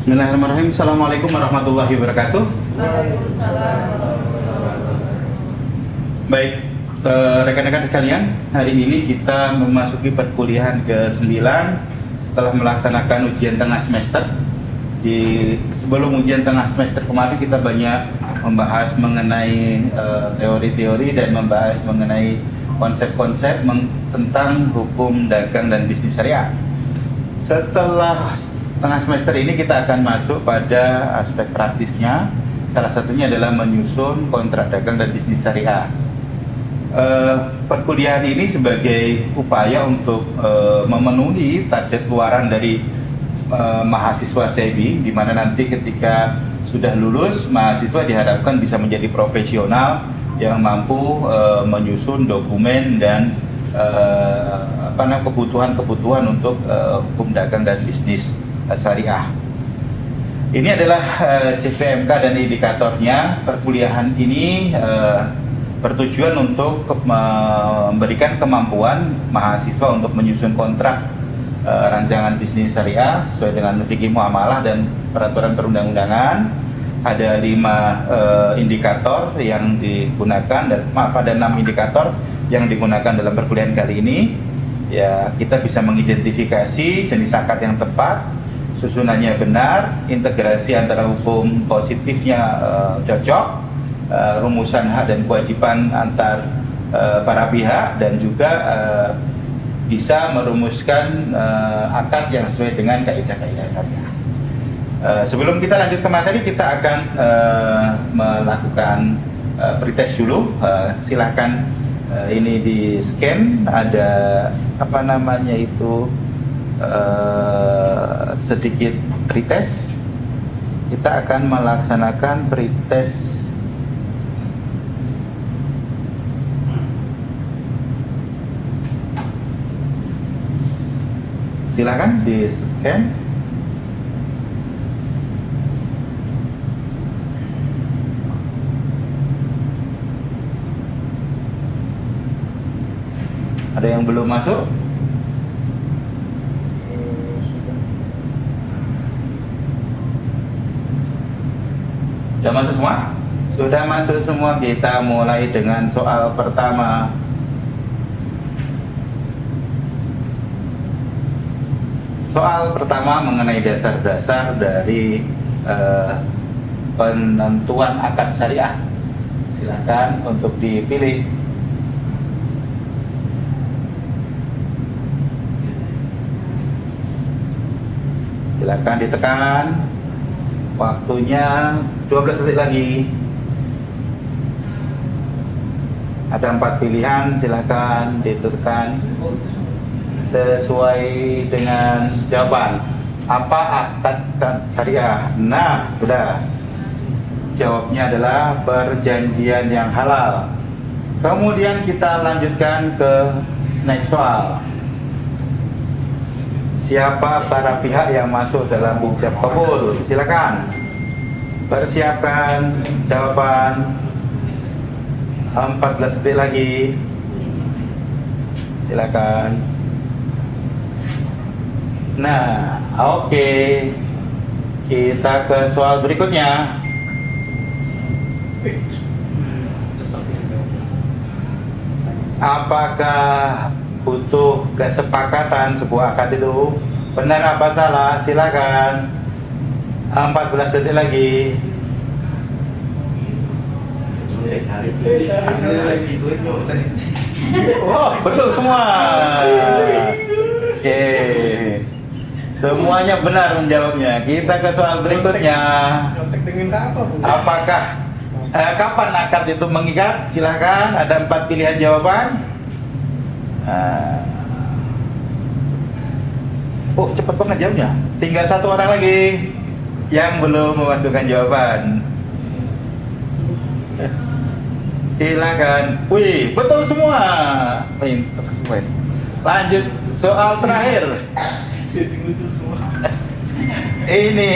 Bismillahirrahmanirrahim. Assalamualaikum warahmatullahi wabarakatuh. Waalaikumsalam. Baik, rekan-rekan sekalian, hari ini kita memasuki perkuliahan ke-9 setelah melaksanakan ujian tengah semester. Sebelum ujian tengah semester kemarin kita banyak membahas mengenai teori-teori dan membahas mengenai konsep-konsep tentang hukum dagang dan bisnis syariah. Setelah tengah semester ini kita akan masuk pada aspek praktisnya. Salah satunya adalah menyusun kontrak dagang dan bisnis syariah. Perkuliahan ini sebagai upaya untuk memenuhi target luaran dari mahasiswa SEBI, di mana nanti ketika sudah lulus, mahasiswa diharapkan bisa menjadi profesional yang mampu menyusun dokumen dan kebutuhan-kebutuhan untuk hukum dagang dan bisnis syariah. Ini adalah CPMK dan indikatornya. Perkuliahan ini bertujuan untuk memberikan kemampuan mahasiswa untuk menyusun kontrak rancangan bisnis syariah sesuai dengan fikih muamalah dan peraturan perundang-undangan. Ada 5 indikator yang digunakan dan ada 6 indikator yang digunakan dalam perkuliahan kali ini. Ya, kita bisa mengidentifikasi jenis akad yang tepat, susunannya benar, integrasi antara hukum positifnya cocok, rumusan hak dan kewajiban antar para pihak, dan juga bisa merumuskan akad yang sesuai dengan kaidah-kaidah syariah. Sebelum kita lanjut ke materi, kita akan melakukan pretest dulu. Silahkan ini di scan, ada sedikit pretest. Kita akan melaksanakan pretest. Silakan di scan. Ada yang belum masuk? Sudah masuk semua? Sudah masuk semua. Kita mulai dengan soal pertama. Soal pertama mengenai dasar-dasar dari penentuan akad syariah. Silakan untuk dipilih. Silakan ditekan. Waktunya 12 detik lagi. Ada 4 pilihan, silakan ditekan sesuai dengan jawaban. Apa akad syariah? Nah, sudah. Jawabnya adalah perjanjian yang halal. Kemudian kita lanjutkan ke next soal. Siapa para pihak yang masuk dalam ijab kabul? Silakan. Persiapkan jawaban. 14 detik lagi. Silakan. Nah, oke. Kita ke soal berikutnya. Apakah butuh kesepakatan sebuah akad itu? Benar apa salah? Silakan. 14 detik lagi. Oh, betul semua. Oke. Semuanya benar menjawabnya. Kita ke soal berikutnya. Apakah kapan akad itu mengikat? Silahkan. Ada 4 pilihan jawaban. Oh, cepat banget jawabnya. Tinggal 1 orang lagi yang belum memasukkan jawaban. Silakan. Wih, betul semua. Pintar semua. Lanjut soal terakhir. Ini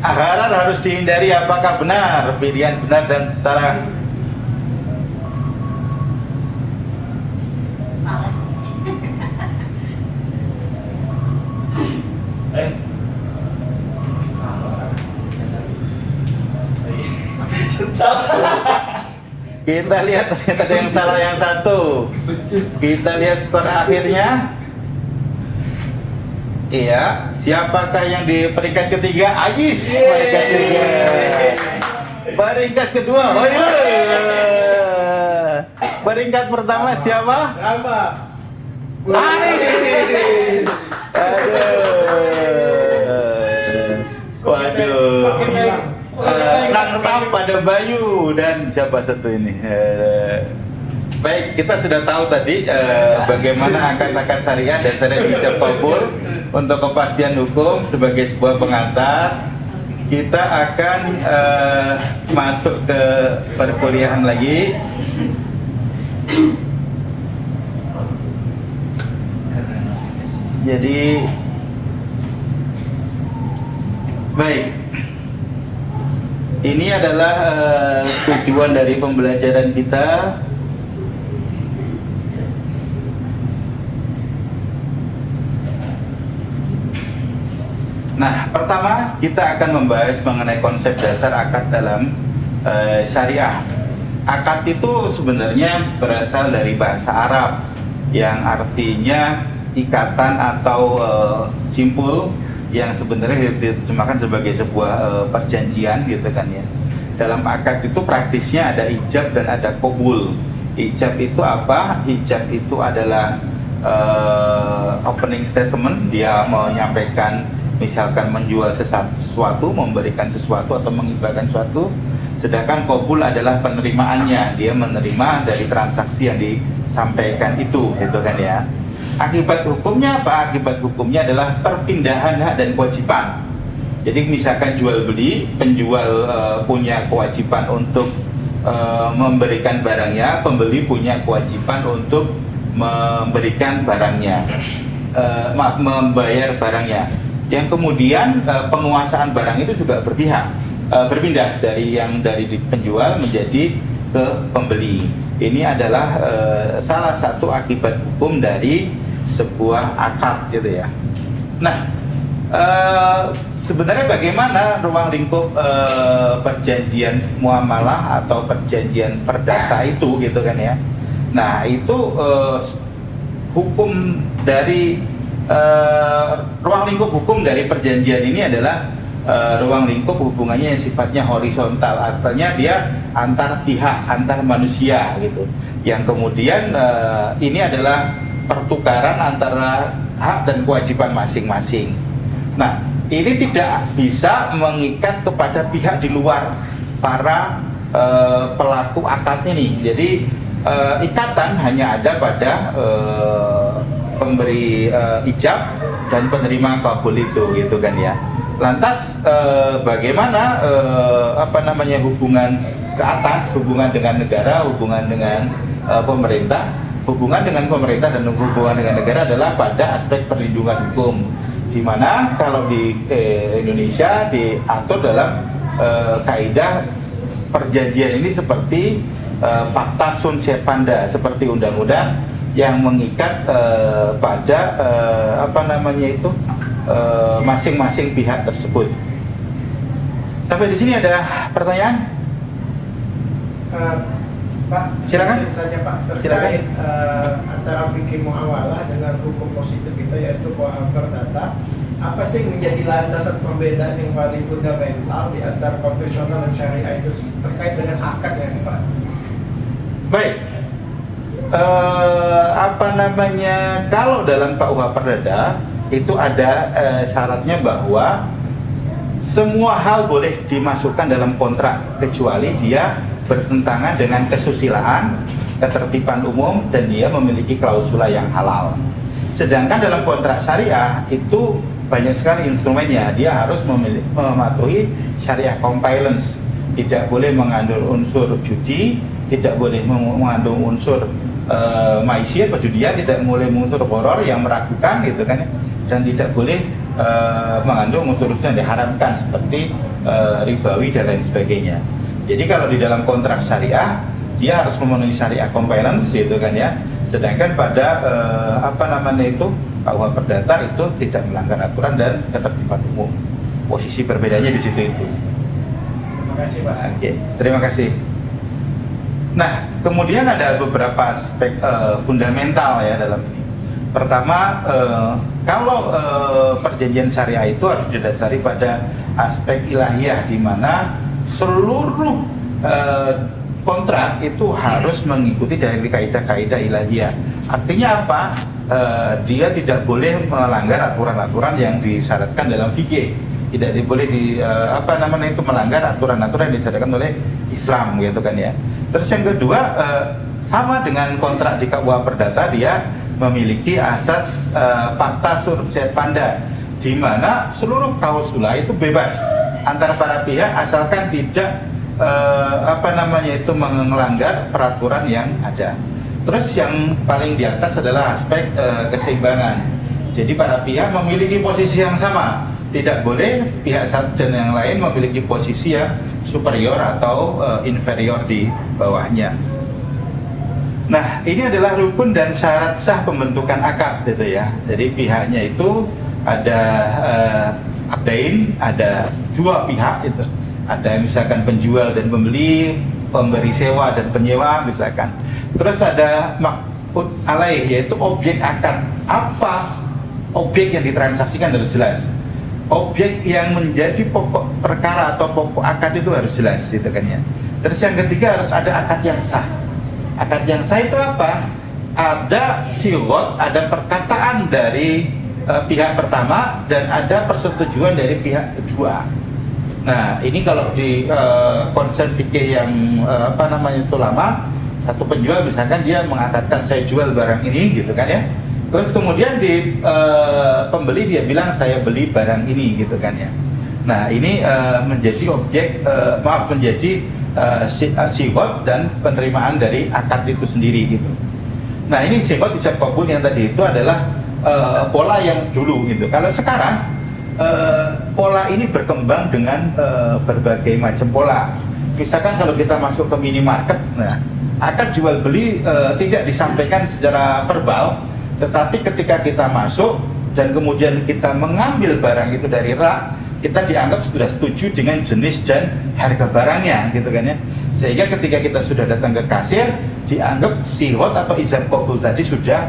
akharan harus dihindari. Apakah benar? Pilihan benar dan salah. Kita lihat ternyata ada yang salah yang satu. Kita lihat skor akhirnya. Iya, siapakah yang di peringkat ketiga? Ajis, peringkat ketiga. Peringkat kedua, oh iya. Peringkat pertama siapa? Rama. Aris. Waduh. Rang pada Bayu dan siapa satu ini? Baik, kita sudah tahu tadi bagaimana akad-akad syariah dasarnya ijab qabul untuk kepastian hukum sebagai sebuah pengantar. Kita akan masuk ke perkuliahan lagi. Jadi baik, ini adalah tujuan dari pembelajaran kita. Nah, pertama kita akan membahas mengenai konsep dasar akad dalam syariah. Akad itu sebenarnya berasal dari bahasa Arab yang artinya ikatan atau simpul yang sebenarnya diterjemahkan sebagai sebuah perjanjian gitu kan ya. Dalam akad itu praktisnya ada ijab dan ada qabul. Ijab itu apa? Ijab itu adalah opening statement, dia menyampaikan misalkan menjual sesuatu, memberikan sesuatu atau menghibahkan sesuatu. Sedangkan qabul adalah penerimaannya, dia menerima dari transaksi yang disampaikan itu gitu kan ya. Akibat hukumnya apa? Akibat hukumnya adalah perpindahan hak dan kewajiban. Jadi misalkan jual beli, penjual punya kewajiban untuk memberikan barangnya, pembeli punya kewajiban untuk memberikan barangnya, membayar barangnya. Yang kemudian penguasaan barang itu juga berpindah dari penjual menjadi ke pembeli. Ini adalah salah satu akibat hukum dari sebuah akad gitu ya. Nah, sebenarnya bagaimana ruang lingkup perjanjian muamalah atau perjanjian perdata itu gitu kan ya. Nah, itu hukum dari ruang lingkup hukum dari perjanjian ini adalah ruang lingkup hubungannya yang sifatnya horizontal, artinya dia antar pihak, antar manusia gitu. Yang kemudian ini adalah pertukaran antara hak dan kewajiban masing-masing. Nah, ini tidak bisa mengikat kepada pihak di luar para pelaku akad ini. Jadi ikatan hanya ada pada pemberi ijab dan penerima qabul itu gitu kan ya. Lantas bagaimana hubungan ke atas, hubungan dengan negara, hubungan dengan pemerintah. Hubungan dengan pemerintah dan hubungan dengan negara adalah pada aspek perlindungan hukum, di mana kalau di Indonesia diatur dalam kaidah perjanjian ini seperti fakta sunt servanda, seperti undang-undang yang mengikat pada masing-masing pihak tersebut. Sampai di sini ada pertanyaan? Pak, silakan. Tanya Pak terkait antara fikih muamalah dengan hukum positif kita yaitu perdata. Apa sih yang menjadi landasan perbedaan yang paling fundamental di antara konvensional dan syariah itu terkait dengan akad ya Pak? Baik. Kalau dalam KUH Perdata itu ada syaratnya bahwa semua hal boleh dimasukkan dalam kontrak kecuali dia bertentangan dengan kesusilaan, ketertiban umum, dan dia memiliki klausula yang halal. Sedangkan dalam kontrak syariah itu banyak sekali instrumennya, dia harus mematuhi syariah compliance, tidak boleh mengandung unsur judi, tidak boleh mengandung unsur maisir, perjudian, tidak boleh unsur horor yang meragukan gitu kan, dan tidak boleh mengandung unsur-unsur yang diharamkan seperti ribawi dan lain sebagainya. Jadi kalau di dalam kontrak syariah dia harus memenuhi syariah compliance gitu kan ya. Sedangkan pada KUH Perdata itu tidak melanggar aturan dan ketertiban umum. Posisi perbedaannya di situ itu. Terima kasih Pak. Oke, terima kasih. Nah, kemudian ada beberapa aspek fundamental ya dalam ini. Pertama, kalau perjanjian syariah itu harus didasari pada aspek ilahiyah, di mana seluruh kontrak itu harus mengikuti dari kaidah-kaidah ilahiyah. Artinya apa? Dia tidak boleh melanggar aturan-aturan yang disyaratkan dalam fikih. Tidak boleh melanggar aturan-aturan yang disyaratkan oleh Islam, gitu kan ya. Terus yang kedua, sama dengan kontrak di KUA Perdata, dia memiliki asas fakta surset panda, di mana seluruh klausula itu bebas antara para pihak asalkan tidak melanggar peraturan yang ada. Terus yang paling di atas adalah aspek keseimbangan. Jadi para pihak memiliki posisi yang sama. Tidak boleh pihak satu dan yang lain memiliki posisi yang superior atau inferior di bawahnya. Nah, ini adalah rukun dan syarat sah pembentukan akad, gitu ya. Jadi pihaknya itu ada abdain, ada dua pihak itu. Ada misalkan penjual dan pembeli, pemberi sewa dan penyewa misalkan. Terus ada maq'ud alaih, yaitu objek akad. Apa objek yang ditransaksikan harus jelas. Objek yang menjadi pokok perkara atau pokok akad itu harus jelas, gitu kan ya. Terus yang ketiga harus ada akad yang sah. Akad yang sah itu apa? Ada sigot, ada perkataan dari pihak pertama dan ada persetujuan dari pihak kedua. Nah, ini kalau di konsep fikih yang lama, satu penjual misalkan dia mengatakan saya jual barang ini, gitu kan ya. Terus kemudian di pembeli dia bilang saya beli barang ini, gitu kan ya. Nah, ini menjadi objek menjadi sigot dan penerimaan dari akad itu sendiri, gitu. Nah, ini sigot ijab qabul yang tadi itu adalah pola yang dulu, gitu. Kalau sekarang pola ini berkembang dengan berbagai macam pola. Misalkan kalau kita masuk ke minimarket, nah, akad jual beli tidak disampaikan secara verbal, tetapi ketika kita masuk dan kemudian kita mengambil barang itu dari rak, kita dianggap sudah setuju dengan jenis dan harga barangnya, gitu kan ya. Sehingga ketika kita sudah datang ke kasir, dianggap sigot atau ijab qabul tadi sudah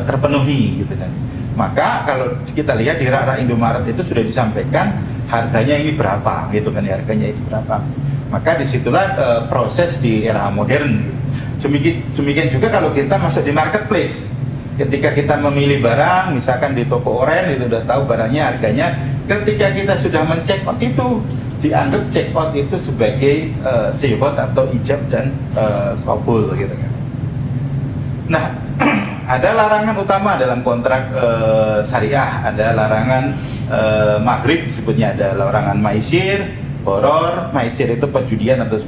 terpenuhi, gitu kan. Maka kalau kita lihat di rak-rak Indomaret itu sudah disampaikan harganya ini berapa, gitu kan, harganya ini berapa. Maka disitulah proses di era modern. Demikian juga kalau kita masuk di marketplace. Ketika kita memilih barang, misalkan di toko oren itu sudah tahu barangnya harganya. Ketika kita sudah men-check out itu, dianggap check out itu sebagai sigot atau ijab dan qabul, gitu kan. Nah, ada larangan utama dalam kontrak syariah, ada larangan maghrib disebutnya, ada larangan maisir, horor. Maisir itu perjudian atau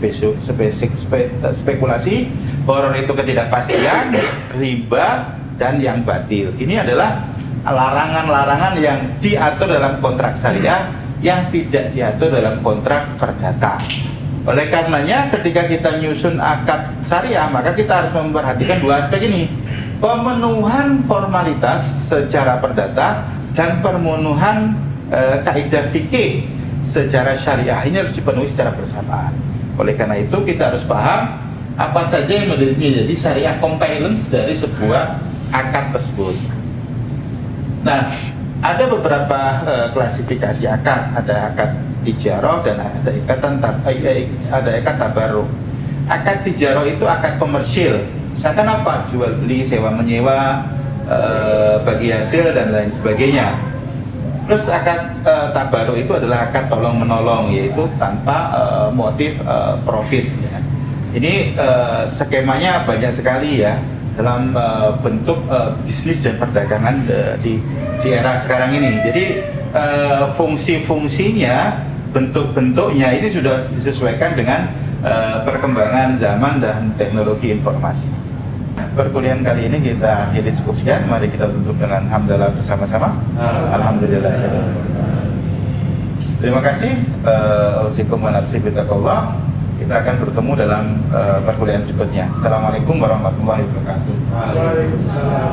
spekulasi, horor itu ketidakpastian, riba, dan yang batil. Ini adalah larangan-larangan yang diatur dalam kontrak syariah yang tidak diatur dalam kontrak perdata. Oleh karenanya ketika kita nyusun akad syariah, maka kita harus memperhatikan dua aspek ini. Pemenuhan formalitas secara perdata dan pemenuhan kaidah fikih secara syariah ini harus dipenuhi secara bersamaan. Oleh karena itu kita harus paham apa saja yang menjadi syariah compliance dari sebuah akad tersebut. Nah, ada beberapa klasifikasi akad. Ada akad tijarah dan ada akad tabarruk. Akad tijarah itu akad komersil. Misalkan apa? Jual beli, sewa menyewa, bagi hasil dan lain sebagainya. Terus akad tabarruk itu adalah akad tolong menolong, yaitu tanpa motif profit. Ya. Ini skemanya banyak sekali ya dalam bentuk bisnis dan perdagangan di era sekarang ini. Jadi fungsi-fungsinya, bentuk-bentuknya ini sudah disesuaikan dengan perkembangan zaman dan teknologi informasi. Perkuliahan kali ini kita akhiri cukup sekian. Mari kita tutup dengan hamdalah bersama-sama. Alhamdulillah. Terima kasih. Ausikum wa nafsi bittaqwallah. Kita akan bertemu dalam perkuliahan berikutnya. Assalamualaikum warahmatullahi wabarakatuh. Waalaikumsalam.